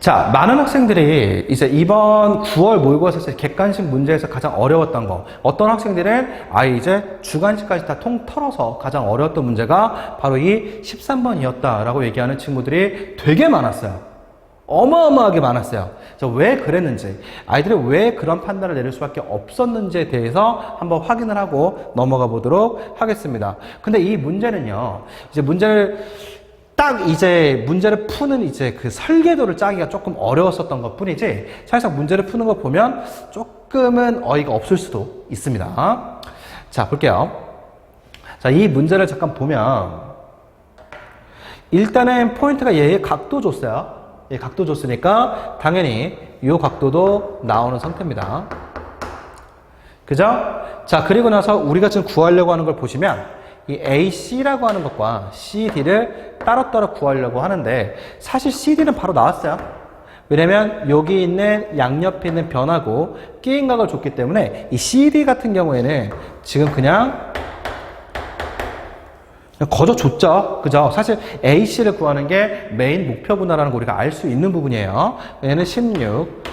자, 많은 학생들이 이제 이번 9월 모의고사 객관식 문제에서 가장 어려웠던 거, 어떤 학생들은 아예 이제 주관식까지 다 통틀어서 가장 어려웠던 문제가 바로 이 13번이었다라고 얘기하는 친구들이 되게 많았어요. 어마어마하게 많았어요. 왜 그랬는지, 아이들이 왜 그런 판단을 내릴 수밖에 없었는지에 대해서 한번 확인을 하고 넘어가 보도록 하겠습니다. 근데 이 문제는요, 이제 문제를 푸는 이제 그 설계도를 짜기가 조금 어려웠었던 것 뿐이지, 사실상 문제를 푸는 거 보면 조금은 어이가 없을 수도 있습니다. 자, 볼게요. 자, 이 문제를 잠깐 보면, 일단은 포인트가 얘의 각도 줬어요. 얘 각도 줬으니까, 당연히 이 각도도 나오는 상태입니다. 그죠? 자, 그리고 나서 우리가 지금 구하려고 하는 걸 보시면, 이 AC라고 하는 것과 CD를 따로따로 구하려고 하는데 사실 CD는 바로 나왔어요. 왜냐면 여기 있는 양옆에 있는 변하고 끼임각을 줬기 때문에 이 CD 같은 경우에는 지금 그냥 거저줬죠. 그죠? 사실 AC를 구하는 게 메인 목표구나라는 거 우리가 알 수 있는 부분이에요. 얘는 16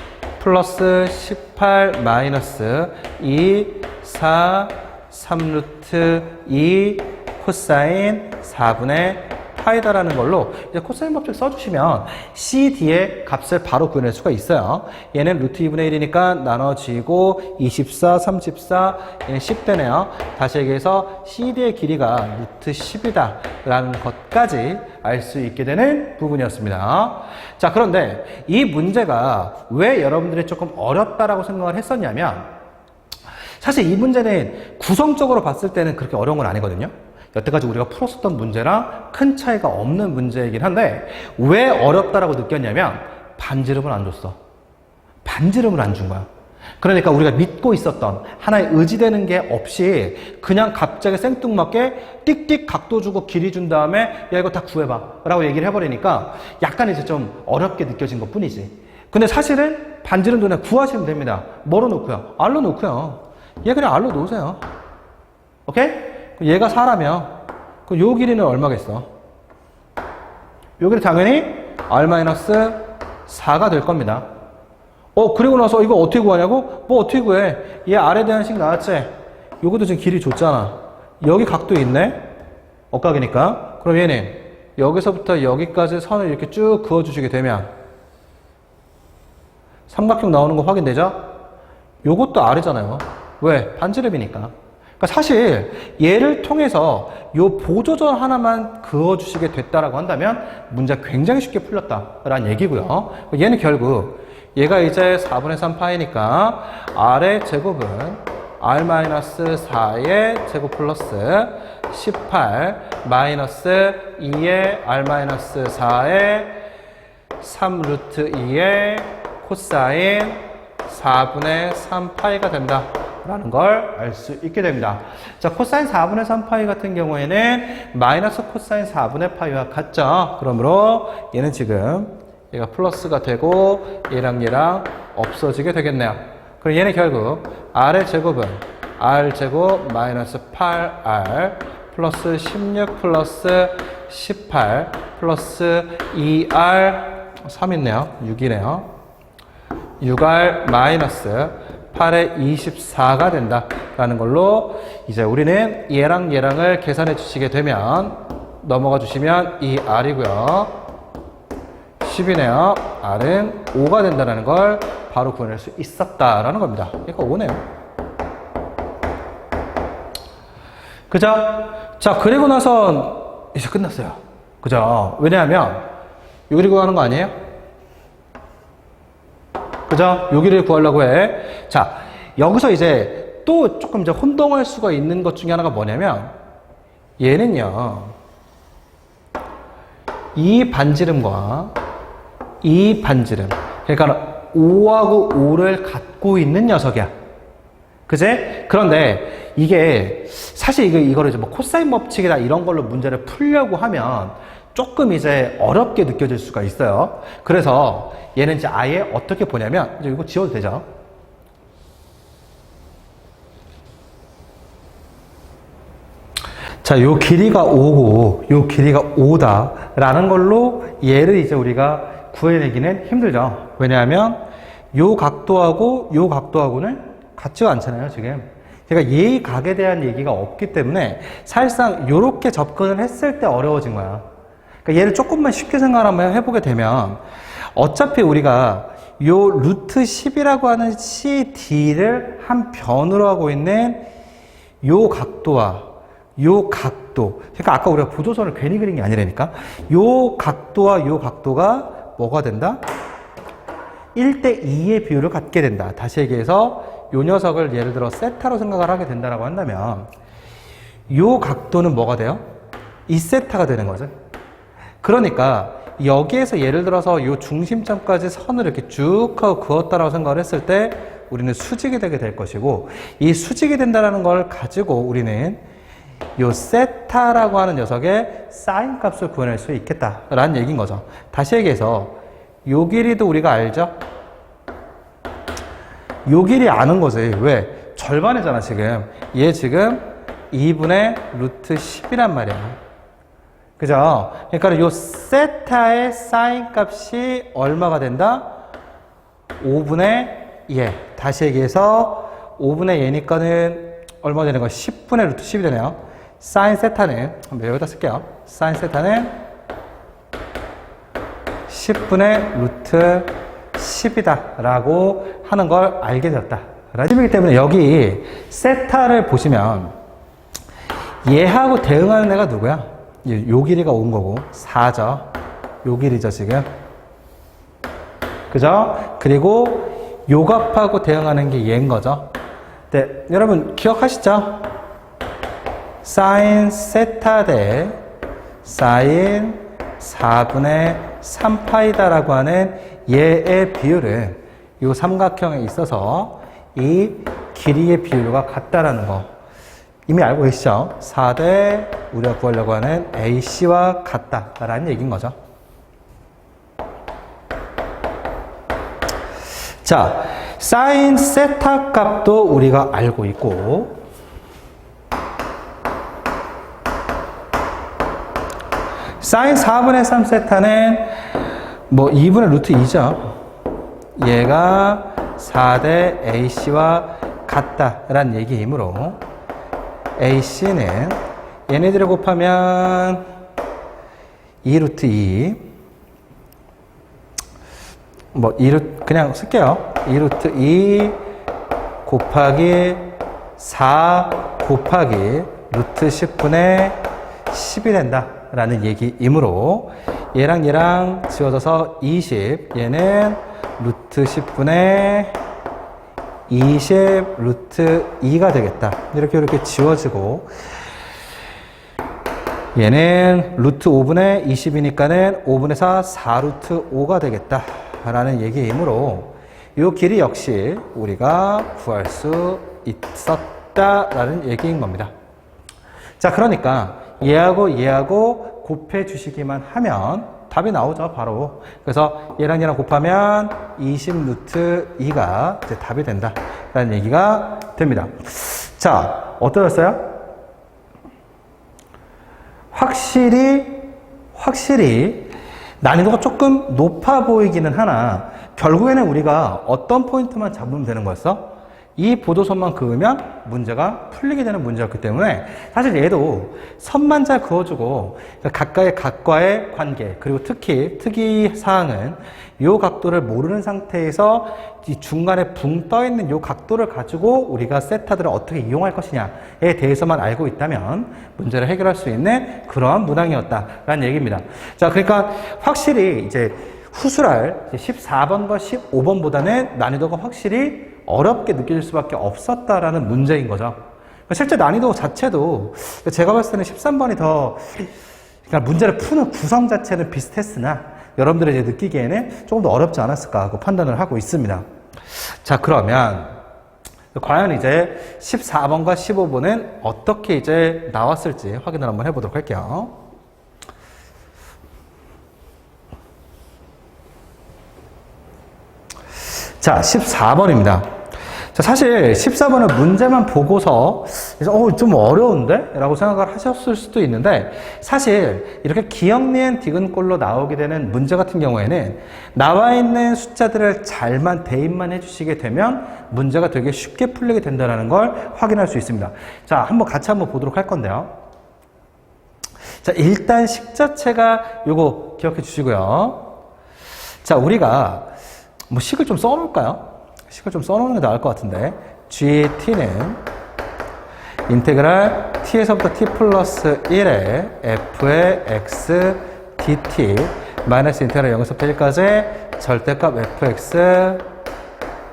플러스 18 마이너스 2 4 3루트 2 코사인 4분의 파이다라는 걸로 이제 코사인 법칙 써주시면 CD의 값을 바로 구해낼 수가 있어요. 얘는 루트 2분의 1이니까 나눠지고 24, 34, 얘는 10되네요. 다시 얘기해서 CD의 길이가 루트 10이다 라는 것까지 알 수 있게 되는 부분이었습니다. 자, 그런데 이 문제가 왜 여러분들이 조금 어렵다라고 생각을 했었냐면, 사실 이 문제는 구성적으로 봤을 때는 그렇게 어려운 건 아니거든요. 여태까지 우리가 풀었었던 문제랑 큰 차이가 없는 문제이긴 한데, 왜 어렵다라고 느꼈냐면 반지름을 안 줬어. 반지름을 안 준 거야. 그러니까 우리가 믿고 있었던 하나의 의지되는 게 없이 그냥 갑자기 생뚱맞게 띡띡 각도 주고 길이 준 다음에 야, 이거 다 구해봐 라고 얘기를 해버리니까 약간 이제 좀 어렵게 느껴진 것 뿐이지. 근데 사실은 반지름도 그냥 구하시면 됩니다. 뭐로 놓고요? R로 놓고요. 얘 그냥 R로 놓으세요. 오케이? 얘가 4라며 그럼 요 길이는 얼마겠어? 요 길이 당연히 R-4가 될 겁니다. 그리고 나서 이거 어떻게 구하냐고? 뭐 어떻게 구해? 얘 R에 대한 식 나왔지? 요것도 지금 길이 줬잖아. 여기 각도 있네? 억각이니까. 그럼 얘는 여기서부터 여기까지 선을 이렇게 쭉 그어주시게 되면 삼각형 나오는 거 확인되죠? 요것도 R이잖아요. 왜? 반지름이니까. 그러니까 사실 얘를 통해서 요 보조전 하나만 그어주시게 됐다라고 한다면 문제가 굉장히 쉽게 풀렸다라는 얘기고요. 얘는 결국 얘가 이제 4분의 3 파이니까 R의 제곱은 R-4의 제곱 플러스 18 마이너스 2의 R-4의 3 루트 2의 코사인 4분의 3 파이가 된다 라는 걸 알 수 있게 됩니다. 자, 코사인 4분의 3 파이 같은 경우에는 마이너스 코사인 4분의 파이와 같죠. 그러므로 얘는 지금 얘가 플러스가 되고 얘랑 없어지게 되겠네요. 그럼 얘는 결국 R의 제곱은 R제곱 마이너스 8R 플러스 16 플러스 18 플러스 2R 3 있네요. 6이네요. 6R 마이너스 8의 24가 된다라는 걸로 이제 우리는 얘랑을 계산해 주시게 되면 넘어가 주시면 이 R이고요. 10이네요. R은 5가 된다는 걸 바로 구해낼 수 있었다라는 겁니다. 그러니까 5네요. 그죠? 자, 그리고 나서 이제 끝났어요. 그죠? 왜냐하면 여기를 구하는 거 아니에요? 그죠? 여기를 구하려고 해. 자, 여기서 이제 또 조금 이제 혼동할 수가 있는 것 중에 하나가 뭐냐면, 얘는요, 이 반지름과 이 반지름, 그러니까 5하고 5를 갖고 있는 녀석이야. 그제? 그런데 이게 사실 이거를 이제 뭐 코사인 법칙이다 이런 걸로 문제를 풀려고 하면 조금 이제 어렵게 느껴질 수가 있어요. 그래서 얘는 이제 아예 어떻게 보냐면, 이제 이거 지워도 되죠? 자, 요 길이가 5고 요 길이가 5다라는 걸로 얘를 이제 우리가 구해내기는 힘들죠. 왜냐하면 요 각도하고 요 각도하고는 같지가 않잖아요, 지금. 그러니까 얘의 각에 대한 얘기가 없기 때문에 사실상 이렇게 접근을 했을 때 어려워진 거야. 그러니까 얘를 조금만 쉽게 생각을 한번 해보게 되면 어차피 우리가 요 루트 10이라고 하는 CD를 한 변으로 하고 있는 요 각도와 요 각도. 그러니까 아까 우리가 보도선을 괜히 그린 게 아니라니까. 요 각도와 요 각도가 뭐가 된다? 1대2의 비율을 갖게 된다. 다시 얘기해서 요 녀석을 예를 들어 세타로 생각을 하게 된다라고 한다면 요 각도는 뭐가 돼요? 2세타가 되는 거죠. 그러니까 여기에서 예를 들어서 요 중심점까지 선을 이렇게 쭉 하고 그었다라고 생각을 했을 때 우리는 수직이 되게 될 것이고, 이 수직이 된다는 걸 가지고 우리는 요 세타라고 하는 녀석의 사인 값을 구해낼 수 있겠다라는 얘기인 거죠. 다시 얘기해서 요 길이도 우리가 알죠? 요 길이 아는 거지. 왜? 절반이잖아, 지금. 얘 지금 2분의 루트 10이란 말이야. 그죠? 그러니까 요 세타의 사인 값이 얼마가 된다? 5분의 얘. 다시 얘기해서 5분의 얘니까는 얼마 되는 거야? 10분의 루트 10이 되네요. 사인 세타는, 한번 여기다 쓸게요. 사인 세타는 10분의 루트 10이다 라고 하는 걸 알게 되었다. 10이기 때문에 여기 세타를 보시면 얘하고 대응하는 애가 누구야? 요 길이가 온 거고 4죠. 요 길이죠, 지금. 그죠? 그리고 요 값하고 대응하는 게 얘인 거죠. 네, 여러분 기억하시죠? 사인 세타 대 사인 4분의 3파이다 라고 하는 얘의 비율은 이 삼각형에 있어서 이 길이의 비율과 같다라는 거 이미 알고 계시죠? 4대 우리가 구하려고 하는 AC와 같다라는 얘기인 거죠. 자, 사인 세타 값도 우리가 알고 있고, 사인 4분의 3 세타는 뭐 2분의 루트 2죠. 얘가 4대 AC와 같다라는 얘기이므로 AC는 얘네들을 곱하면 2 루트 2 뭐 2루트 그냥 쓸게요. 2 루트 2 곱하기 4 곱하기 루트 10분의 10이 된다 라는 얘기이므로 얘랑 얘랑 지워져서 20, 얘는 루트 10분의 20 루트 2가 되겠다. 이렇게 지워지고, 얘는 루트 5분의 20이니까는 5분의 4 루트 5가 되겠다 라는 얘기이므로 이 길이 역시 우리가 구할 수 있었다라는 얘기인 겁니다. 자, 그러니까 얘하고 곱해 주시기만 하면 답이 나오죠, 바로. 그래서 얘랑 곱하면 20 루트 2가 이제 답이 된다 라는 얘기가 됩니다. 자, 어떠셨어요? 확실히 난이도가 조금 높아 보이기는 하나 결국에는 우리가 어떤 포인트만 잡으면 되는 거였어? 이 보도선만 그으면 문제가 풀리게 되는 문제였기 때문에 사실 얘도 선만 잘 그어주고 각각의 각과의 관계, 그리고 특히 특이사항은 이 각도를 모르는 상태에서 이 중간에 붕 떠있는 이 각도를 가지고 우리가 세타들을 어떻게 이용할 것이냐에 대해서만 알고 있다면 문제를 해결할 수 있는 그러한 문항이었다라는 얘기입니다. 자, 그러니까 확실히 이제 후술할 14번과 15번보다는 난이도가 확실히 어렵게 느껴질 수밖에 없었다라는 문제인 거죠. 실제 난이도 자체도 제가 봤을 때는 13번이 더, 그러니까 문제를 푸는 구성 자체는 비슷했으나 여러분들이 이제 느끼기에는 조금 더 어렵지 않았을까 하고 판단을 하고 있습니다. 자, 그러면 과연 이제 14번과 15번은 어떻게 이제 나왔을지 확인을 한번 해보도록 할게요. 자, 14번입니다. 자, 사실 14번은 문제만 보고서 좀 어려운데? 라고 생각을 하셨을 수도 있는데 사실 이렇게 기역, 니은, 디귿꼴로 나오게 되는 문제 같은 경우에는 나와 있는 숫자들을 잘만 대입만 해주시게 되면 문제가 되게 쉽게 풀리게 된다는 걸 확인할 수 있습니다. 자, 같이 한번 보도록 할 건데요. 자, 일단 식 자체가 요거 기억해 주시고요. 자, 우리가 식을 좀 써놓을까요? 식을 좀 써놓는 게 나을 것 같은데 GT는 인테그랄 t에서부터 t 플러스 1에 f의 x dt 마이너스 인테그랄 0에서부터 1까지 절대값 fx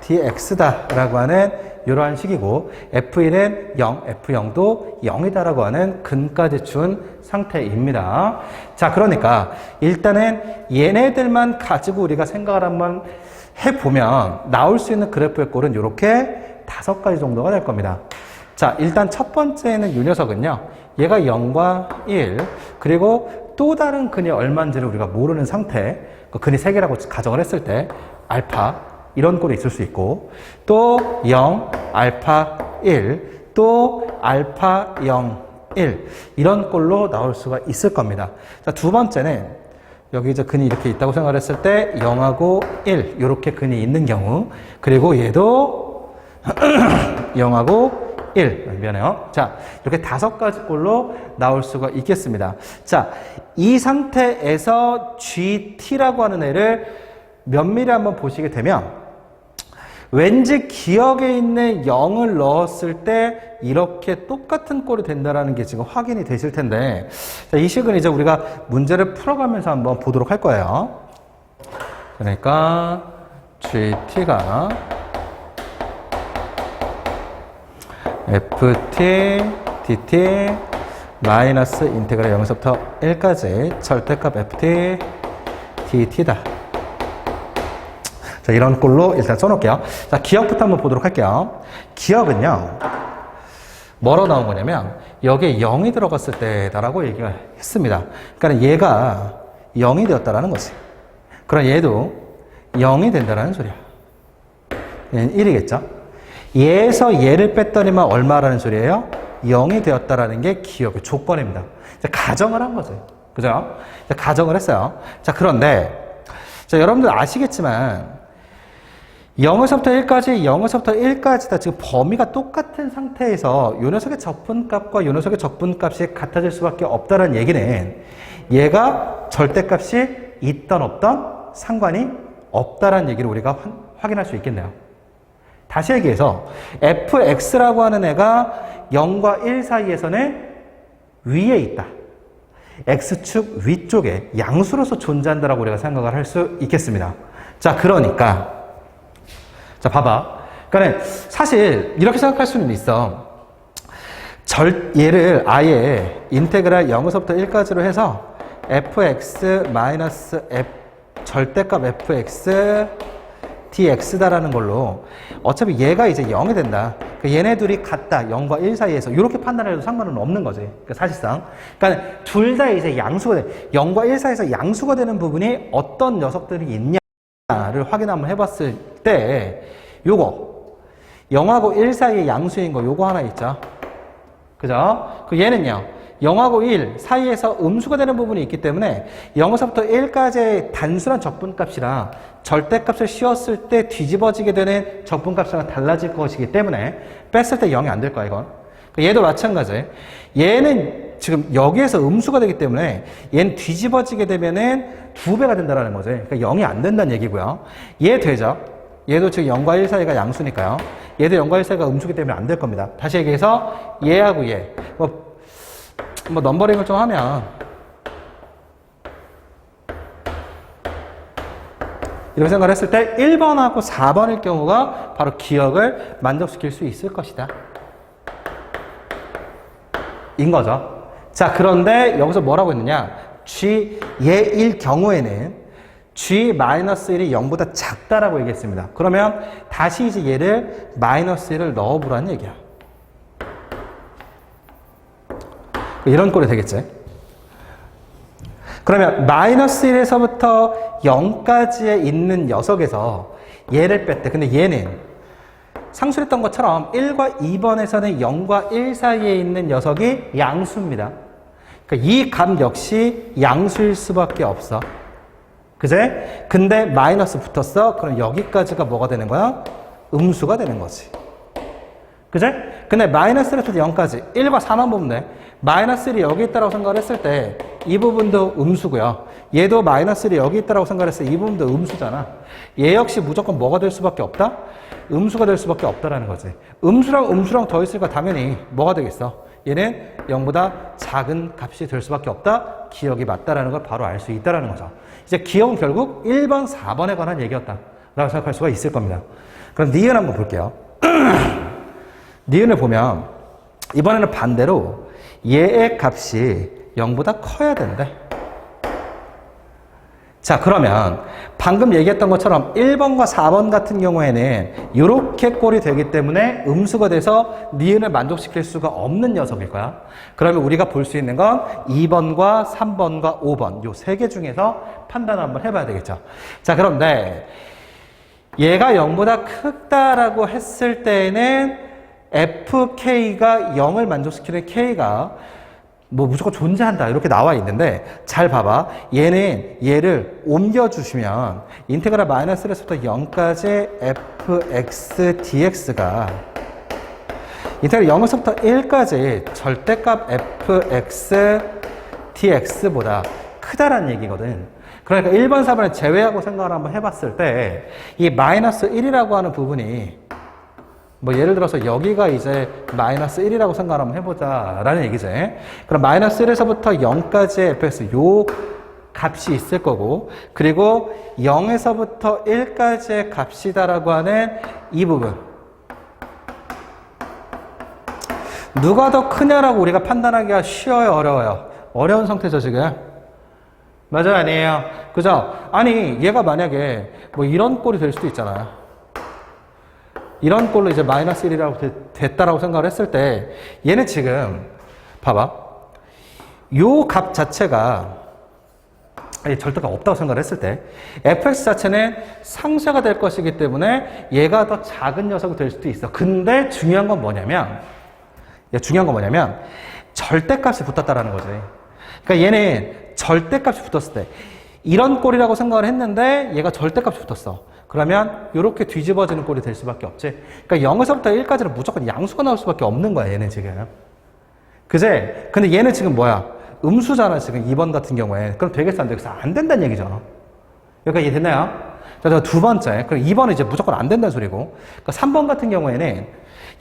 dx다 라고 하는 이러한 식이고 f1은 0, f0도 0이다 라고 하는 근까지 준 상태입니다. 자, 그러니까 일단은 얘네들만 가지고 우리가 생각을 한번 해보면 나올 수 있는 그래프의 꼴은 이렇게 5가지 정도가 될 겁니다. 자, 일단 첫 번째는 이 녀석은요. 얘가 0과 1 그리고 또 다른 근이 얼마인지를 우리가 모르는 상태, 그 근이 3개라고 가정을 했을 때 알파 이런 꼴이 있을 수 있고 또 0, 알파 1, 또 알파 0, 1 이런 꼴로 나올 수가 있을 겁니다. 자, 두 번째는 여기 이제 근이 이렇게 있다고 생각을 했을 때 0하고 1 이렇게 근이 있는 경우 그리고 얘도 0하고 1 미안해요. 자, 이렇게 5가지 꼴로 나올 수가 있겠습니다. 자, 이 상태에서 GT라고 하는 애를 면밀히 한번 보시게 되면 왠지 기억에 있는 0을 넣었을 때 이렇게 똑같은 꼴이 된다는 게 지금 확인이 되실 텐데 자, 이 식은 이제 우리가 문제를 풀어가면서 한번 보도록 할 거예요. 그러니까 GT가 FT, DT 마이너스 인테그랄 0에서부터 1까지 절대값 FT, DT다. 자, 이런 꼴로 일단 써놓을게요. 자, 기억부터 한번 보도록 할게요. 기억은요, 뭐로 나온 거냐면, 여기에 0이 들어갔을 때다라고 얘기가 했습니다. 그러니까 얘가 0이 되었다라는 거지. 그럼 얘도 0이 된다라는 소리야. 얘는 1이겠죠? 얘에서 얘를 뺐더니만 얼마라는 소리예요? 0이 되었다라는 게 기억의 조건입니다. 자, 가정을 한 거죠. 그죠? 자, 가정을 했어요. 자, 그런데, 자, 여러분들 아시겠지만, 0에서부터 1까지, 0에서부터 1까지다. 지금 범위가 똑같은 상태에서 요 녀석의 적분값과 요 녀석의 적분값이 같아질 수밖에 없다는 얘기는 얘가 절대값이 있던 없던 상관이 없다는 얘기를 우리가 확인할 수 있겠네요. 다시 얘기해서 fx라고 하는 애가 0과 1 사이에서는 위에 있다. x축 위쪽에 양수로서 존재한다라고 우리가 생각을 할 수 있겠습니다. 자, 그러니까 자, 봐봐. 그러니까 사실 이렇게 생각할 수는 있어. 얘를 아예 인테그랄 0에서부터 1까지로 해서 fx 마이너스 절대값 fx dx다라는 걸로 어차피 얘가 이제 0이 된다. 그러니까 얘네 둘이 같다. 0과 1 사이에서 이렇게 판단해도 상관은 없는 거지. 그러니까 사실상. 그러니까 둘 다 이제 양수가 돼. 0과 1 사이에서 양수가 되는 부분이 어떤 녀석들이 있냐를 확인 한번 해봤을 때 요거 0하고 1 사이의 양수인 거 요거 하나 있죠. 그죠? 그 얘는요. 0하고 1 사이에서 음수가 되는 부분이 있기 때문에 0에서부터 1까지의 단순한 적분값이랑 절대값을 씌웠을 때 뒤집어지게 되는 적분값이랑 달라질 것이기 때문에 뺐을 때 0이 안 될 거야, 이건. 얘도 마찬가지. 얘는 지금 여기에서 음수가 되기 때문에 얘는 뒤집어지게 되면은 2배가 된다는 거지. 그러니까 0이 안 된다는 얘기고요. 얘 되죠? 얘도 지금 0과 1 사이가 양수니까요. 얘도 0과 1 사이가 음수기 때문에 안 될 겁니다. 다시 얘기해서 얘하고 얘. 뭐 넘버링을 좀 하면 이렇게 생각을 했을 때 1번하고 4번일 경우가 바로 기억을 만족시킬 수 있을 것이다. 인 거죠. 자, 그런데 여기서 뭐라고 했느냐? 얘일 경우에는 G-1이 0보다 작다라고 얘기했습니다. 그러면 다시 이제 얘를 마이너스 1을 넣어보라는 얘기야. 이런 꼴이 되겠지. 그러면 마이너스 1에서부터 0까지에 있는 녀석에서 얘를 뺐대. 근데 얘는 상수했던 것처럼 1과 2번에서는 0과 1 사이에 있는 녀석이 양수입니다. 그러니까 이 값 역시 양수일 수밖에 없어. 그제? 근데 마이너스 붙었어? 그럼 여기까지가 뭐가 되는 거야? 음수가 되는 거지. 그제? 근데 마이너스 1에서 0까지 1과 4만 보면 돼. 마이너스 1이 여기 있다고 생각을 했을 때 이 부분도 음수고요. 얘도 마이너스 1이 여기 있다고 생각했을 때 이 부분도 음수잖아. 얘 역시 무조건 뭐가 될 수밖에 없다? 음수가 될 수밖에 없다라는 거지. 음수랑 음수랑 더했으니까 당연히 뭐가 되겠어? 얘는 0보다 작은 값이 될 수밖에 없다? 기억이 맞다라는 걸 바로 알 수 있다라는 거죠. 이제 기억은 결국 1번, 4번에 관한 얘기였다 라고 생각할 수가 있을 겁니다. 그럼 니은 한번 볼게요. 니은을 보면 이번에는 반대로 얘의 값이 0보다 커야 된대. 자, 그러면 방금 얘기했던 것처럼 1번과 4번 같은 경우에는 이렇게 꼴이 되기 때문에 음수가 돼서 니은을 만족시킬 수가 없는 녀석일 거야. 그러면 우리가 볼 수 있는 건 2번과 3번과 5번 요 세 개 중에서 판단을 한번 해봐야 되겠죠. 자, 그런데 얘가 0보다 크다라고 했을 때에는 fk가 0을 만족시키는 k가 뭐 무조건 존재한다 이렇게 나와 있는데 잘 봐봐. 얘는 얘를 옮겨주시면 인테그랄 마이너스 1에서부터 0까지 fx dx가 인테그랄 0에서부터 1까지 절대값 fx dx보다 크다라는 얘기거든. 그러니까 1번, 4번을 제외하고 생각을 한번 해봤을 때 이 마이너스 1이라고 하는 부분이 뭐 예를 들어서 여기가 이제 마이너스 1이라고 생각을 한번 해보자 라는 얘기지. 그럼 마이너스 1에서부터 0까지의 fx 요 값이 있을 거고 그리고 0에서부터 1까지의 값이다라고 하는 이 부분 누가 더 크냐라고 우리가 판단하기가 쉬워요, 어려워요? 어려운 상태죠 지금. 맞아요, 아니에요? 그죠? 아니 얘가 만약에 뭐 이런 꼴이 될 수도 있잖아요. 이런 꼴로 이제 마이너스 1이라고 됐다라고 생각을 했을 때 얘는 지금 봐봐. 요 값 자체가 절대가 없다고 생각을 했을 때 fx 자체는 상쇄가 될 것이기 때문에 얘가 더 작은 녀석이 될 수도 있어. 근데 중요한 건 뭐냐면 절대값이 붙었다라는 거지. 그러니까 얘는 절대값이 붙었을 때 이런 꼴이라고 생각을 했는데 얘가 절대값이 붙었어. 그러면 이렇게 뒤집어지는 꼴이 될 수밖에 없지. 그러니까 0에서부터 1까지는 무조건 양수가 나올 수밖에 없는 거야, 얘는 지금. 그제? 근데 얘는 지금 뭐야? 음수잖아, 지금 2번 같은 경우에. 그럼 되겠어, 안 되겠어? 안 된다는 얘기죠. 여기까지 이해됐나요? 자, 두 번째. 그럼 2번은 이제 무조건 안 된다는 소리고. 그러니까 3번 같은 경우에는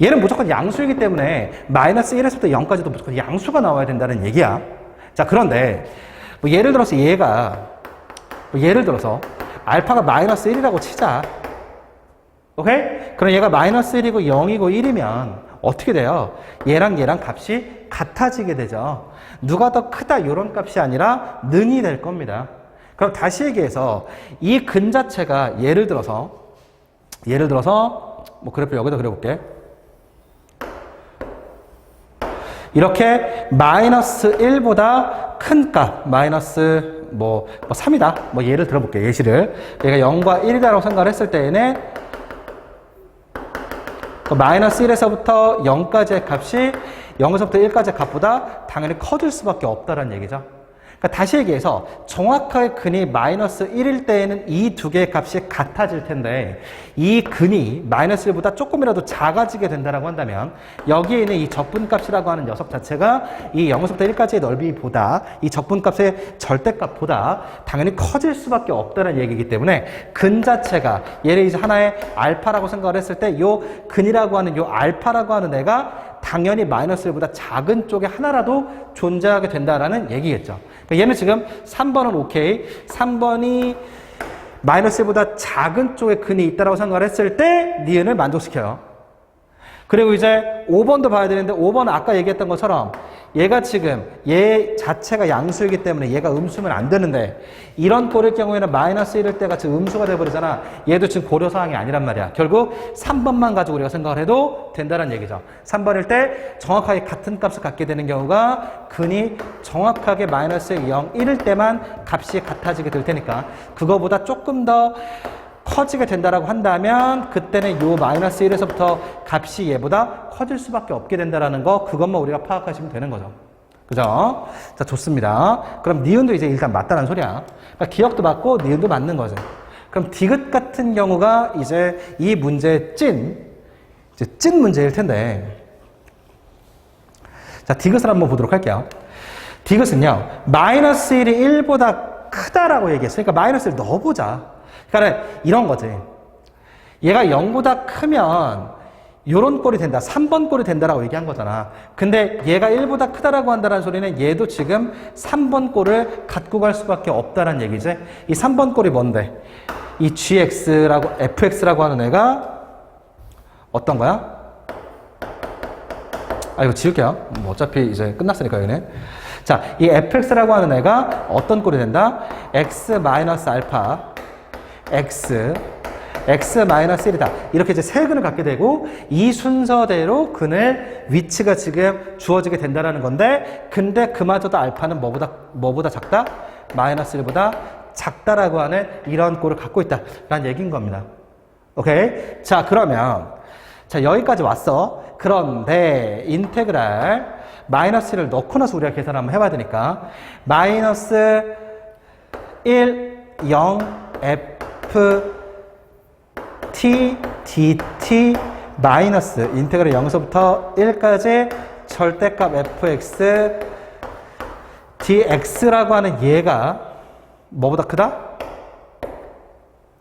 얘는 무조건 양수이기 때문에 마이너스 1에서부터 0까지도 무조건 양수가 나와야 된다는 얘기야. 자, 그런데 뭐 예를 들어서 알파가 마이너스 1이라고 치자. 오케이? 그럼 얘가 마이너스 1이고 0이고 1이면 어떻게 돼요? 얘랑 값이 같아지게 되죠. 누가 더 크다 이런 값이 아니라 는이 될 겁니다. 그럼 다시 얘기해서 이 근 자체가 예를 들어서 뭐 그래프 여기다 그려볼게. 이렇게 마이너스 1보다 큰 값, 마이너스 뭐 3이다. 뭐 예를 들어볼게요. 예시를. 얘가 0과 1이다라고 생각을 했을 때에는 그 마이너스 1에서부터 0까지의 값이 0에서부터 1까지의 값보다 당연히 커질 수밖에 없다는 얘기죠. 그러니까 다시 얘기해서 정확하게 근이 마이너스 1일 때에는 이 두 개의 값이 같아질 텐데 이 근이 마이너스 1보다 조금이라도 작아지게 된다고 한다면 여기에 있는 이 적분값이라고 하는 녀석 자체가 이 0에서부터 1까지의 넓이보다 이 적분값의 절대값보다 당연히 커질 수밖에 없다는 얘기이기 때문에 근 자체가 얘를 이제 하나의 알파라고 생각을 했을 때 요 근이라고 하는 요 알파라고 하는 애가 당연히 마이너스 1보다 작은 쪽에 하나라도 존재하게 된다라는 얘기겠죠. 그러니까 얘는 지금 3번은 오케이. 3번이 마이너스 1보다 작은 쪽에 근이 있다고 생각을 했을 때 니은을 만족시켜요. 그리고 이제 5번도 봐야 되는데 5번은 아까 얘기했던 것처럼 얘가 지금 얘 자체가 양수이기 때문에 얘가 음수면 안 되는데 이런 꼴일 경우에는 마이너스 1일 때가 지금 음수가 돼버리잖아. 얘도 지금 고려사항이 아니란 말이야. 결국 3번만 가지고 우리가 생각을 해도 된다는 얘기죠. 3번일 때 정확하게 같은 값을 갖게 되는 경우가 근이 정확하게 마이너스 0, 1일 때만 값이 같아지게 될 테니까 그거보다 조금 더 커지게 된다라고 한다면 그때는 요 마이너스 1에서부터 값이 얘보다 커질 수밖에 없게 된다라는 거 그것만 우리가 파악하시면 되는 거죠. 그죠? 자, 좋습니다. 그럼 니은도 이제 일단 맞다는 소리야. 그러니까 기억도 맞고 니은도 맞는 거죠. 그럼 디귿 같은 경우가 이제 이 문제의 찐 문제일 텐데. 자, 디귿을 한번 보도록 할게요. 디귿은요, 마이너스 1이 1보다 크다라고 얘기했어요. 그러니까 마이너스 1 넣어보자. 그러니까 이런 거지. 얘가 0보다 크면 요런 꼴이 된다. 3번 꼴이 된다라고 얘기한 거잖아. 근데 얘가 1보다 크다라고 한다는 소리는 얘도 지금 3번 꼴을 갖고 갈 수밖에 없다는 얘기지. 이 3번 꼴이 뭔데? 이 gx라고, fx라고 하는 애가 어떤 거야? 이거 지울게요. 뭐 어차피 이제 끝났으니까, 얘네. 자, 이 fx라고 하는 애가 어떤 꼴이 된다? x-알파, x-1이다. 이렇게 이제 세 근을 갖게 되고, 이 순서대로 근을 위치가 지금 주어지게 된다라는 건데, 근데 그마저도 알파는 뭐보다 작다? 마이너스 1보다 작다라고 하는 이런 꼴을 갖고 있다라는 얘기인 겁니다. 오케이? 자, 그러면, 자, 여기까지 왔어. 그런데, 인테그랄, 마이너스 1을 넣고 나서 우리가 계산 한번 해봐야 되니까, 마이너스 1, 0, f, t, dt, 마이너스, 인테그랄 0에서부터 1까지 절대값 fx, dx라고 하는 얘가 뭐보다 크다?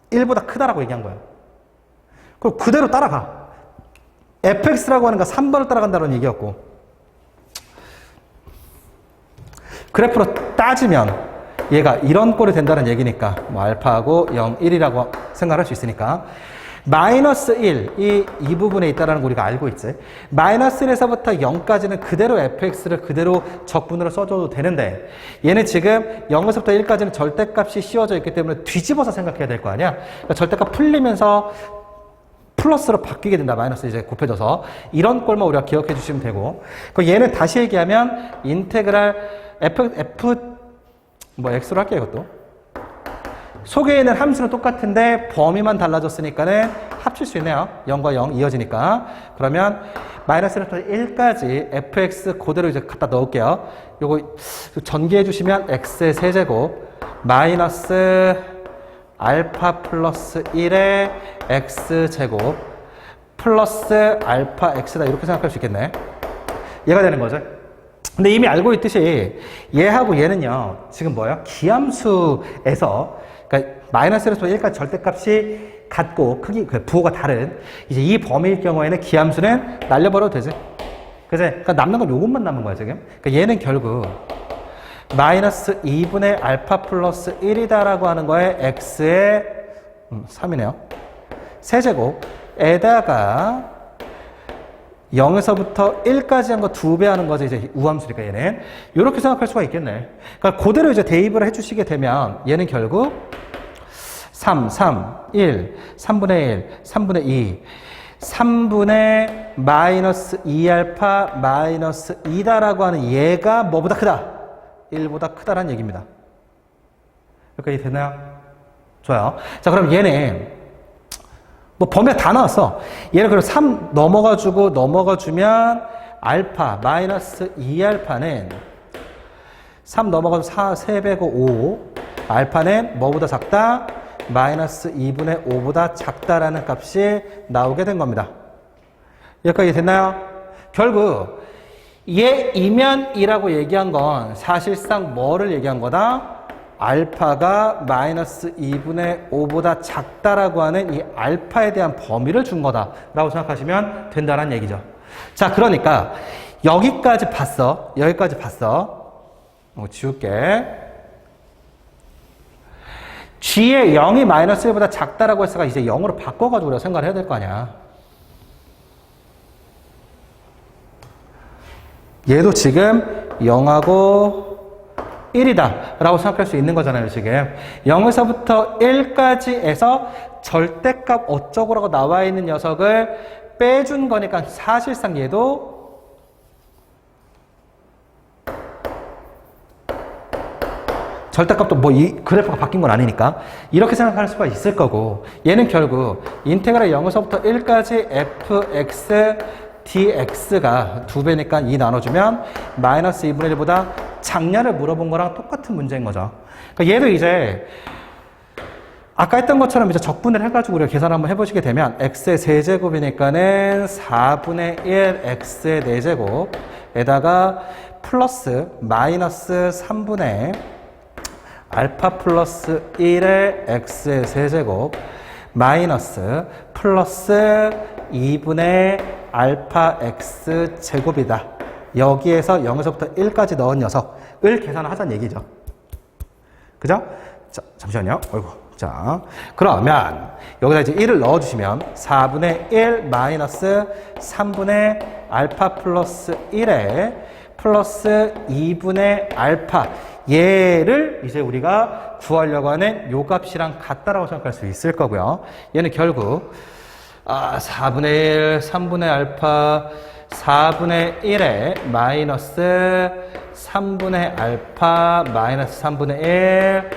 1보다 크다라고 얘기한 거야. 그럼 그대로 따라가. fx라고 하는 거 3번을 따라간다는 얘기였고, 그래프로 따지면 얘가 이런 꼴이 된다는 얘기니까 뭐 알파하고 0, 1이라고 생각할 수 있으니까 마이너스 1, 이 부분에 있다는 거 우리가 알고 있지. 마이너스 1에서부터 0까지는 그대로 fx를 그대로 적분으로 써줘도 되는데 얘는 지금 0에서부터 1까지는 절대값이 씌워져 있기 때문에 뒤집어서 생각해야 될 거 아니야. 그러니까 절대값 풀리면서 플러스로 바뀌게 된다. 마이너스 이제 곱해져서. 이런 꼴만 우리가 기억해 주시면 되고. 그 얘는 다시 얘기하면 인테그랄 x로 할게요, 이것도. 속에 있는 함수는 똑같은데 범위만 달라졌으니까는 합칠 수 있네요. 0과 0 이어지니까. 그러면 마이너스부터 1까지 fx 그대로 이제 갖다 넣을게요. 요거 전개해 주시면 x의 세제곱 마이너스 알파 플러스 1의 x제곱 플러스 알파 x다 이렇게 생각할 수 있겠네. 얘가 되는 거죠. 근데 이미 알고 있듯이 얘하고 얘는요 지금 뭐예요? 기함수에서 그러니까 마이너스에서 1까지 절대값이 같고 크기 부호가 다른 이제 이 범위일 경우에는 기함수는 날려버려도 되지. 그치? 그러니까 남는 건 요것만 남은 거야 지금. 그러니까 얘는 결국 마이너스 2분의 알파 플러스 1이다라고 하는 거에 x의 3이네요. 세제곱에다가 0에서부터 1까지 한 거 2배 하는 거지, 이제 우함수니까 얘는. 이렇게 생각할 수가 있겠네. 그러니까 그대로 이제 대입을 해주시게 되면 얘는 결국 3, 1, 3분의 1, 3분의 2, 3분의 마이너스 2알파 마이너스 2다라고 하는 얘가 뭐보다 크다? 1보다 크다라는 얘기입니다. 여기까지 되나요? 좋아요. 자, 그럼 얘는 뭐 범위가 다 나왔어. 얘를 그럼 3 넘어가주면 알파 마이너스 2알파는 3 넘어가면 3배고 5 알파는 뭐보다 작다? 마이너스 2분의 5보다 작다라는 값이 나오게 된 겁니다. 여기까지 됐나요? 결국 얘 이면이라고 얘기한 건 사실상 뭐를 얘기한 거다? 알파가 마이너스 2분의 5보다 작다라고 하는 이 알파에 대한 범위를 준 거다라고 생각하시면 된다는 얘기죠. 자, 그러니까 여기까지 봤어. 지울게. g의 0이 마이너스 1보다 작다라고 했으니까 이제 0으로 바꿔가지고 우리가 생각을 해야 될 거 아니야. 얘도 지금 0하고 1이다 라고 생각할 수 있는 거잖아요. 지금 0에서부터 1까지에서 절대값 어쩌고라고 나와 있는 녀석을 빼준 거니까 사실상 얘도 절대값도 뭐 이 그래프가 바뀐 건 아니니까 이렇게 생각할 수가 있을 거고 얘는 결국 인테그랄 0에서부터 1까지 fx dx가 2배니까 2 나눠주면 마이너스 2분의 1보다 작냐를 물어본 거랑 똑같은 문제인 거죠. 그러니까 얘도 이제 아까 했던 것처럼 이제 적분을 해가지고 우리가 계산 한번 해보시게 되면 x의 세제곱이니까는 4분의 1 x의 4제곱에다가 플러스 마이너스 3분의 알파 플러스 1의 x의 세제곱 마이너스 플러스 2분의 알파 x 제곱이다. 여기에서 0에서부터 1까지 넣은 녀석을 계산하자는 얘기죠. 그죠? 자, 잠시만요. 어이구. 자, 그러면 여기다 이제 1을 넣어주시면 4분의 1 마이너스 3분의 알파 플러스 1에 플러스 2분의 알파 얘를 이제 우리가 구하려고 하는 요 값이랑 같다라고 생각할 수 있을 거고요. 얘는 결국 4분의 1, 3분의 알파 4분의 1에 마이너스 3분의 알파 마이너스 3분의 1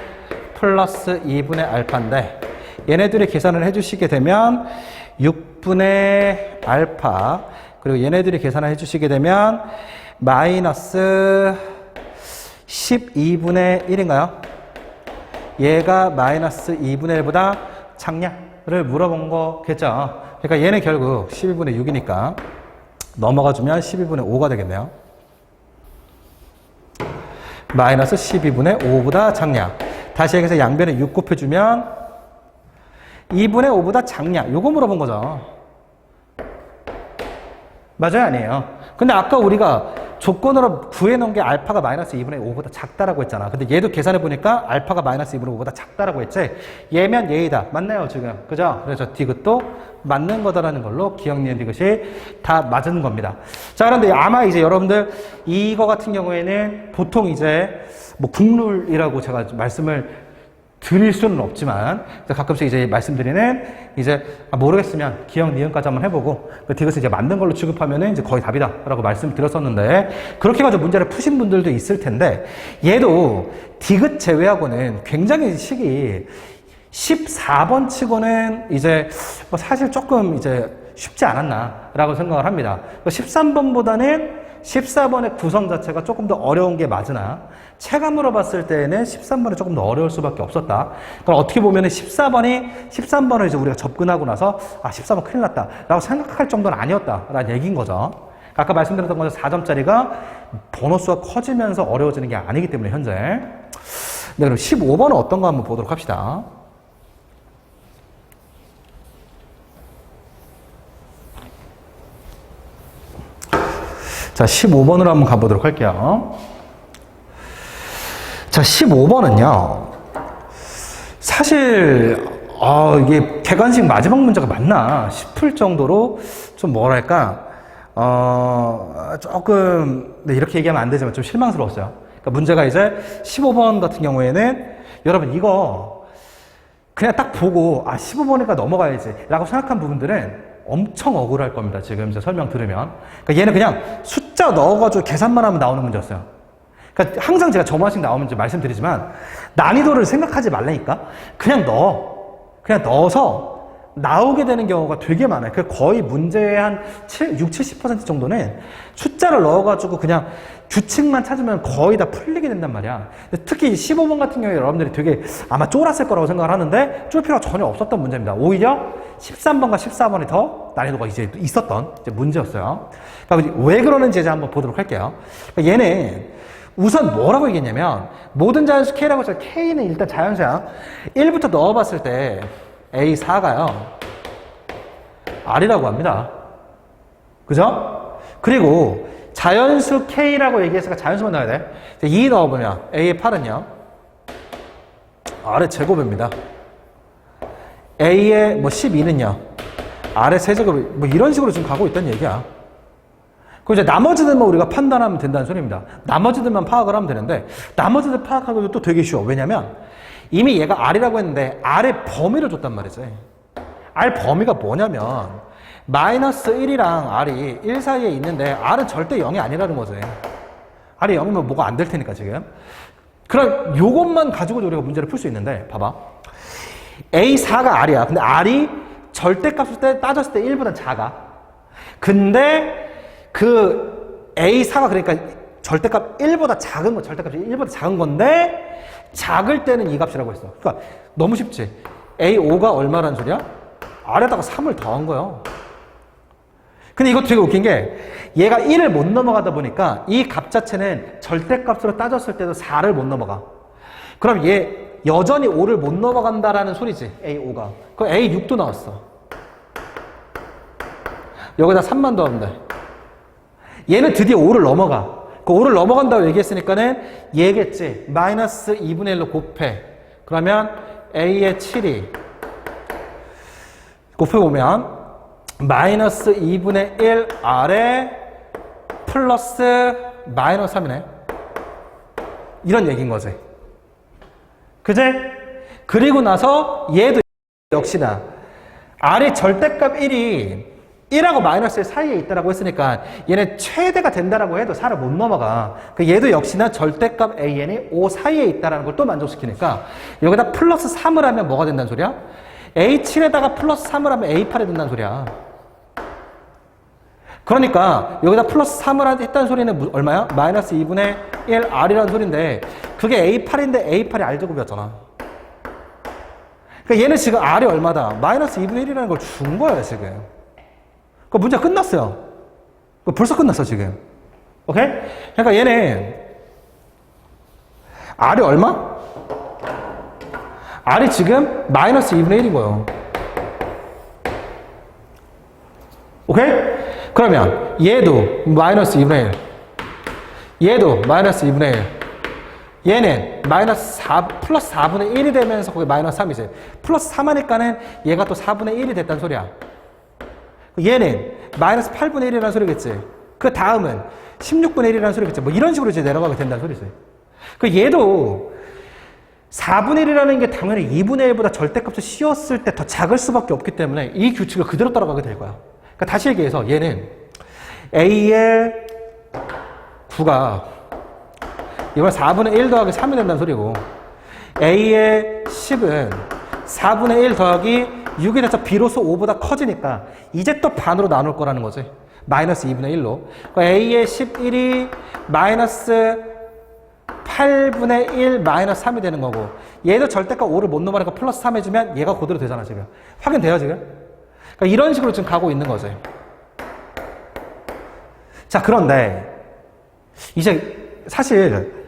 플러스 2분의 알파인데 얘네들이 계산을 해주시게 되면 6분의 알파 그리고 얘네들이 계산을 해주시게 되면 마이너스 12분의 1인가요? 얘가 마이너스 2분의 1보다 작냐를 물어본 거겠죠. 그러니까 얘는 결국 12분의 6이니까 넘어가주면 12분의 5가 되겠네요. 마이너스 12분의 5보다 작냐. 다시 여기서 양변에 6 곱해주면 2분의 5보다 작냐. 요거 물어본 거죠. 맞아요? 아니에요? 근데 아까 우리가 조건으로 구해놓은 게 알파가 마이너스 2분의 5보다 작다라고 했잖아. 근데 얘도 계산해보니까 알파가 마이너스 2분의 5보다 작다라고 했지. 얘면 얘이다. 맞나요, 지금? 그죠? 그래서 디귿도 맞는 거다라는 걸로 기억, 니은, 디귿이 다 맞은 겁니다. 자, 그런데 아마 이제 여러분들 이거 같은 경우에는 보통 이제 뭐 국룰이라고 제가 말씀을 드릴 수는 없지만 가끔씩 이제 말씀드리는 이제 모르겠으면 기억 니은까지 한번 해보고 디귿을 이제 만든 걸로 취급하면은 이제 거의 답이다라고 말씀드렸었는데 그렇게 가지고 문제를 푸신 분들도 있을 텐데 얘도 디귿 제외하고는 굉장히 식이 14번 치고는 이제 뭐 사실 조금 이제 쉽지 않았나라고 생각을 합니다. 13번보다는 14번의 구성 자체가 조금 더 어려운 게 맞으나 체감으로 봤을 때는 13번이 조금 더 어려울 수밖에 없었다. 그럼 어떻게 보면 13번을 이제 우리가 접근하고 나서 14번 큰일 났다 라고 생각할 정도는 아니었다라는 얘기인 거죠. 아까 말씀드렸던 것처럼 4점짜리가 번호수가 커지면서 어려워지는 게 아니기 때문에 현재. 네, 그럼 15번은 어떤 거 한번 보도록 합시다. 자, 15번으로 한번 가보도록 할게요. 자, 15번은요. 사실 이게 객관식 마지막 문제가 맞나 싶을 정도로 좀 뭐랄까 조금 이렇게 얘기하면 안 되지만 좀 실망스러웠어요. 그러니까 문제가 이제 15번 같은 경우에는 여러분 이거 그냥 딱 보고 15번이니까 넘어가야지 라고 생각한 부분들은 엄청 억울할 겁니다. 지금 이제 설명 들으면. 그러니까 얘는 그냥 숫자 넣어가지고 계산만 하면 나오는 문제였어요. 그러니까 항상 제가 점화식 나오면 이제 말씀드리지만 난이도를 생각하지 말라니까. 그냥 넣어서 나오게 되는 경우가 되게 많아요. 그 거의 문제의 한 6, 70% 정도는 숫자를 넣어가지고 그냥 규칙만 찾으면 거의 다 풀리게 된단 말이야. 특히 15번 같은 경우에 여러분들이 되게 아마 쫄았을 거라고 생각을 하는데 쫄 필요가 전혀 없었던 문제입니다. 오히려 13번과 14번이 더 난이도가 이제 있었던 이제 문제였어요. 그러니까 왜 그러는지 이제 한번 보도록 할게요. 그러니까 얘는 우선 뭐라고 얘기했냐면 모든 자연수 K라고 해서 K는 일단 자연수야. 1부터 넣어봤을 때 A4가요. R이라고 합니다. 그죠? 그리고 자연수 K라고 얘기했으니까 자연수만 넣어야 돼. 2 넣어보면 A의 8은요. R의 제곱입니다. A의 12는요. R의 세제곱 이런 식으로 지금 가고 있다는 얘기야. 그리고 이제 나머지들만 우리가 판단하면 된다는 소리입니다. 나머지들만 파악을 하면 되는데 나머지들 파악하기도 또 되게 쉬워. 왜냐면 이미 얘가 R이라고 했는데 R의 범위를 줬단 말이지. R 범위가 뭐냐면 마이너스 1이랑 R이 1 사이에 있는데 R은 절대 0이 아니라는 거지. R이 0이면 뭐가 안 될 테니까 지금. 그럼 요것만 가지고 우리가 문제를 풀 수 있는데 봐봐. A4가 R이야. 근데 R이 절대값을 때 따졌을 때 1보다 작아. 근데 그 A4가 그러니까 절대값 1보다 작은 거, 절대값이 1보다 작은 건데 작을 때는 이 값이라고 했어. 그러니까 너무 쉽지. A5가 얼마란 소리야? R에다가 3을 더한 거야. 근데 이것도 되게 웃긴 게 얘가 1을 못 넘어가다 보니까 이 값 자체는 절대값으로 따졌을 때도 4를 못 넘어가. 그럼 얘 여전히 5를 못 넘어간다라는 소리지. A5가. 그럼 A6도 나왔어. 여기다 3만 더하면 돼. 얘는 드디어 5를 넘어가. 그 5를 넘어간다고 얘기했으니까는 얘겠지. 마이너스 2분의 1로 곱해. 그러면 A의 7이 곱해보면 마이너스 2분의 1 아래 플러스 마이너스 3이네. 이런 얘기인 거지. 그제? 그리고 나서 얘도 역시나 R의 절대값 1이 1하고 마이너스 1 사이에 있다라고 했으니까 얘는 최대가 된다라고 해도 4를 못 넘어가. 얘도 역시나 절대값 AN이 5 사이에 있다라는 걸 또 만족시키니까 여기다 플러스 3을 하면 뭐가 된다는 소리야? A7에다가 플러스 3을 하면 A8이 된다는 소리야. 그러니까 여기다 플러스 3을 했다는 소리는 얼마야? 마이너스 2분의 1 R이라는 소리인데 그게 A8인데 A8이 R제곱이었잖아. 그러니까 얘는 지금 R이 얼마다? 마이너스 2분의 1이라는 걸 준 거야 지금. 그 문제 끝났어요. 벌써 끝났어 지금. 오케이? 그러니까 얘는 R이 얼마? R이 지금 마이너스 2분의 1인 거예요. 오케이? 그러면 얘도 마이너스 2분의 1, 얘도 마이너스 2분의 1, 얘는 마이너스 4, 플러스 4분의 1이 되면서 거기 마이너스 3이지. 플러스 3 하니까는 얘가 또 4분의 1이 됐다는 소리야. 얘는 마이너스 8분의 1이라는 소리겠지. 그 다음은 16분의 1이라는 소리겠지. 뭐 이런 식으로 이제 내려가게 된다는 소리지. 그 얘도 4분의 1이라는 게 당연히 2분의 1보다 절대값을 씌웠을 때 더 작을 수밖에 없기 때문에 이 규칙을 그대로 따라가게 될 거야. 그러니까 다시 얘기해서 얘는 A의 9가 이번 4분의 1 더하기 3이 된다는 소리고 A의 10은 4분의 1 더하기 6이 돼서 비로소 5보다 커지니까 이제 또 반으로 나눌 거라는 거지. 마이너스 2분의 1로. 그러니까 A의 11이 마이너스 8분의 1 마이너스 3이 되는 거고 얘도 절대값 5를 못 넘어가니까 플러스 3 해주면 얘가 그대로 되잖아 지금. 확인돼요 지금? 그러니까 이런 식으로 지금 가고 있는 거지. 자, 그런데 이제 사실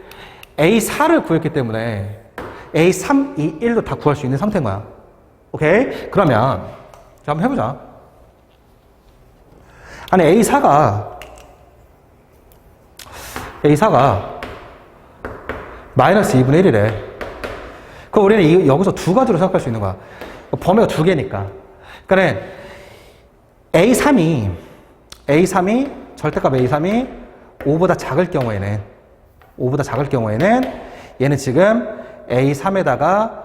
A4를 구했기 때문에 A3, 2, 1도 다 구할 수 있는 상태인 거야. 오케이? 그러면 자, 한번 해보자. 아니 A4가 마이너스 2분의 1이래. 그럼 우리는 여기서 두 가지로 생각할 수 있는 거야. 범위가 두 개니까. 그러니까 A3이 절대값 A3이 5보다 작을 경우에는 얘는 지금 A3에다가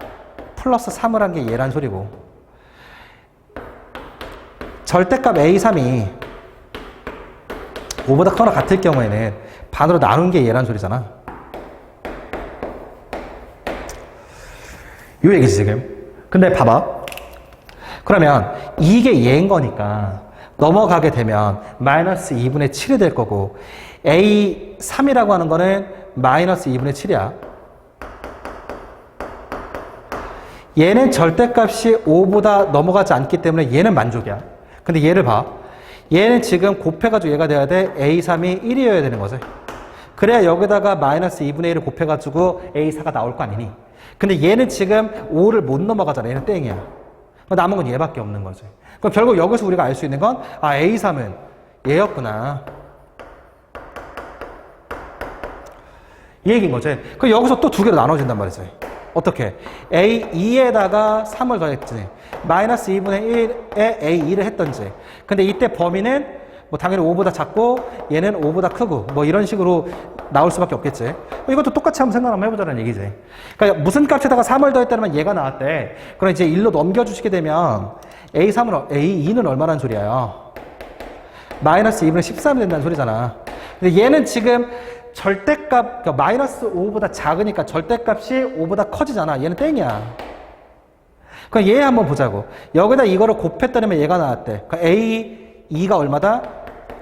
플러스 3을 한 게 얘란 소리고 절대값 A3이 5보다 커나 같을 경우에는 반으로 나눈 게 얘란 소리잖아. 요 얘기지 지금. 근데 봐봐. 그러면 이게 얘인 거니까 넘어가게 되면 마이너스 2분의 7이 될 거고 A3이라고 하는 거는 마이너스 2분의 7이야. 얘는 절대값이 5보다 넘어가지 않기 때문에 얘는 만족이야. 근데 얘를 봐. 얘는 지금 곱해가지고 얘가 돼야 돼. A3이 1이어야 되는 거지. 그래야 여기다가 마이너스 2분의 1을 곱해가지고 A4가 나올 거 아니니. 근데 얘는 지금 5를 못 넘어가잖아. 얘는 땡이야. 남은 건 얘밖에 없는 거지. 그럼 결국 여기서 우리가 알 수 있는 건 A3은 얘였구나. 이 얘기인 거지. 그럼 여기서 또 두 개로 나눠진단 말이지. 어떻게? A2에다가 3을 더했지. 마이너스 2분의 1에 A2를 했던지. 근데 이때 범위는 뭐 당연히 5보다 작고 얘는 5보다 크고 뭐 이런 식으로 나올 수밖에 없겠지. 이것도 똑같이 한번 생각 한번 해보자는 얘기지. 그러니까 무슨 값에다가 3을 더했다면 얘가 나왔대. 그럼 이제 1로 넘겨주시게 되면 A2는 얼마란 소리예요? 마이너스 2분의 13이 된다는 소리잖아. 근데 얘는 지금 절대값, 그러니까 마이너스 5보다 작으니까 절대값이 5보다 커지잖아. 얘는 땡이야. 그럼 얘 한번 보자고. 여기다 이거를 곱했더니 얘가 나왔대. 그러니까 A, 2가 얼마다?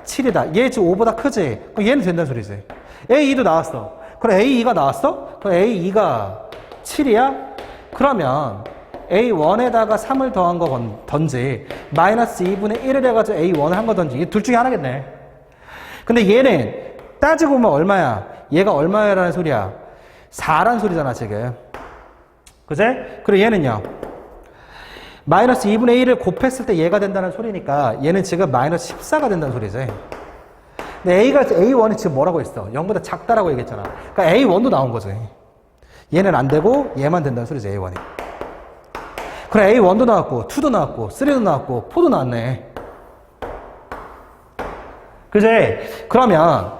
7이다. 얘 지금 5보다 크지? 그럼 얘는 된다는 소리지. A2도 나왔어. 그럼 A2가 나왔어? 그럼 A2가 7이야? 그러면 A1에다가 3을 더한 거던지 마이너스 2분의 1을 해가지고 A1을 한 거던지 이 둘 중에 하나겠네. 근데 얘는 따지고 보면 얼마야? 얘가 얼마야라는 소리야? 4란 소리잖아 지금. 그제? 그리고 얘는요. 마이너스 2분의 1을 곱했을 때 얘가 된다는 소리니까 얘는 지금 마이너스 14가 된다는 소리지. 근데 A1이 지금 뭐라고 했어? 0보다 작다라고 얘기했잖아. 그러니까 A1도 나온 거지. 얘는 안 되고 얘만 된다는 소리지 A1이. 그래 A1도 나왔고 2도 나왔고 3도 나왔고 4도 나왔네. 그제? 그러면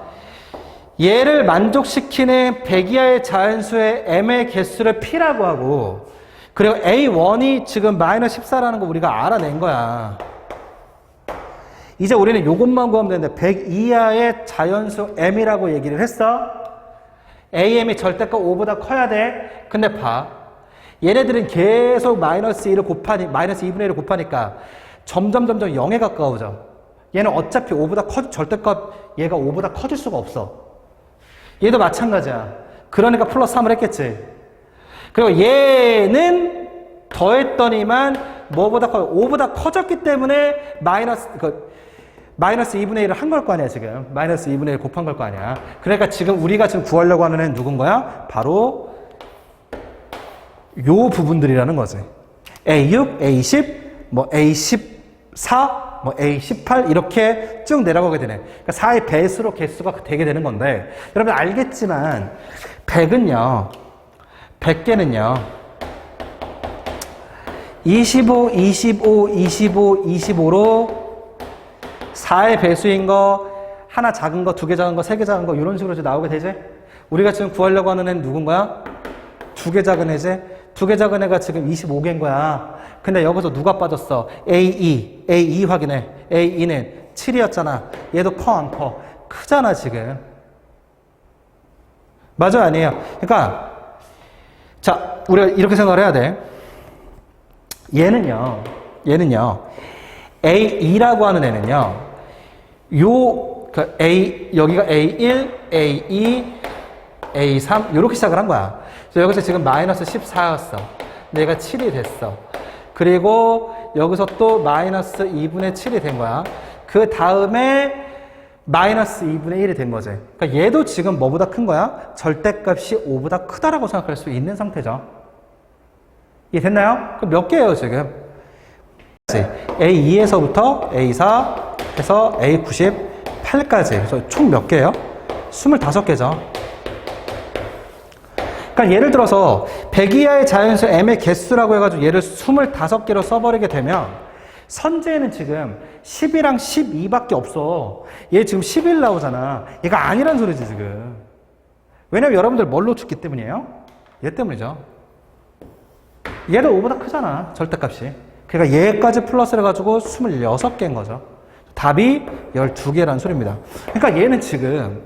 얘를 만족시키는 100 이하의 자연수의 m의 개수를 p라고 하고 그리고 A1이 지금 마이너스 14라는 거 우리가 알아낸 거야. 이제 우리는 요것만 구하면 되는데 100 이하의 자연수 m이라고 얘기를 했어. am이 절대값 5보다 커야 돼. 근데 봐. 얘네들은 계속 마이너스 2분의 1을 곱하니까 점점 0에 가까워져. 얘는 어차피 5보다 절대값 얘가 5보다 커질 수가 없어. 얘도 마찬가지야. 그러니까 플러스 3을 했겠지. 그리고 얘는 더했더니만 뭐보다 커요? 5보다 커졌기 때문에 마이너스 2분의 1을 한 걸 거 아니야, 지금. 마이너스 2분의 1 곱한 걸 거 아니야. 그러니까 지금 우리가 지금 구하려고 하는 애는 누군 거야? 바로 요 부분들이라는 거지. A6, A10, 뭐 A14, 뭐 A18 이렇게 쭉 내려가게 되네. 그러니까 4의 배수로 개수가 되게 되는 건데 여러분 알겠지만 100은요. 100개는요. 25, 25, 25, 25로 4의 배수인 거 하나 작은 거, 두 개 작은 거, 세 개 작은 거 이런 식으로 나오게 되지? 우리가 지금 구하려고 하는 애는 누군 거야? 두 개 작은 애지? 두 개 작은 애가 지금 25개인 거야. 근데 여기서 누가 빠졌어? A2 확인해. A2는 7이었잖아. 얘도 커 안 커? 크잖아 지금. 맞아 아니에요? 그러니까 자 우리가 이렇게 생각을 해야 돼. 얘는요 A2라고 하는 애는요 그 여기가 A1, A2, A3 이렇게 시작을 한 거야. 그래서 여기서 지금 마이너스 14였어. 얘가 7이 됐어. 그리고 여기서 또 마이너스 2분의 7이 된 거야. 그 다음에 마이너스 2분의 1이 된 거지. 그러니까 얘도 지금 뭐보다 큰 거야? 절대값이 5보다 크다라고 생각할 수 있는 상태죠. 이해 됐나요? 그럼 몇 개예요 지금? A2에서부터 A4 해서 A98까지. 그래서 총 몇 개예요? 25개죠. 그러니까 예를 들어서 100 이하의 자연수 m의 개수라고 해가지고 얘를 25개로 써버리게 되면 선재는 지금 10이랑 12밖에 없어. 얘 지금 11 나오잖아. 얘가 아니란 소리지 지금. 왜냐면 여러분들 뭘로 줬기 때문이에요? 얘 때문이죠. 얘도 5보다 크잖아 절대값이. 그러니까 얘까지 플러스를 해가지고 26개인 거죠. 답이 12개라는 소리입니다. 그러니까 얘는 지금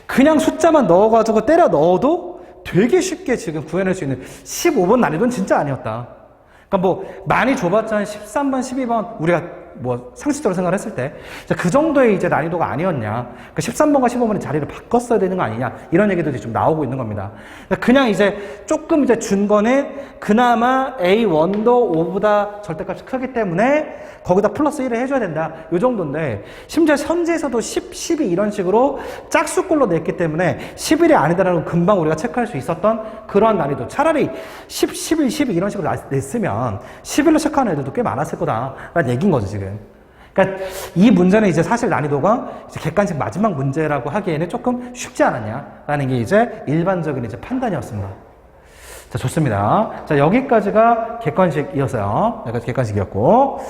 그냥 숫자만 넣어가지고 때려 넣어도 되게 쉽게 지금 구해낼 수 있는 15번 난이도는 진짜 아니었다. 그러니까 뭐 많이 줘봤자 13번, 12번 우리가 뭐 상식적으로 생각을 했을 때 그 정도의 이제 난이도가 아니었냐. 그러니까 13번과 15번의 자리를 바꿨어야 되는 거 아니냐. 이런 얘기들이 좀 나오고 있는 겁니다. 그냥 이제 조금 이제 준 거는 그나마 A1도 5보다 절대값이 크기 때문에 거기다 플러스 1을 해줘야 된다. 이 정도인데 심지어 현재에서도 10, 12 이런 식으로 짝수꼴로 냈기 때문에 11이 아니다라는 걸 금방 우리가 체크할 수 있었던 그러한 난이도. 차라리 10, 11, 12 이런 식으로 냈으면 11로 체크하는 애들도 꽤 많았을 거다라는 얘기인 거죠 지금. 그러니까 이 문제는 이제 사실 난이도가 이제 객관식 마지막 문제라고 하기에는 조금 쉽지 않았냐라는 게 이제 일반적인 이제 판단이었습니다. 자, 좋습니다. 자, 여기까지가 객관식이었어요. 여기까지 객관식이었고.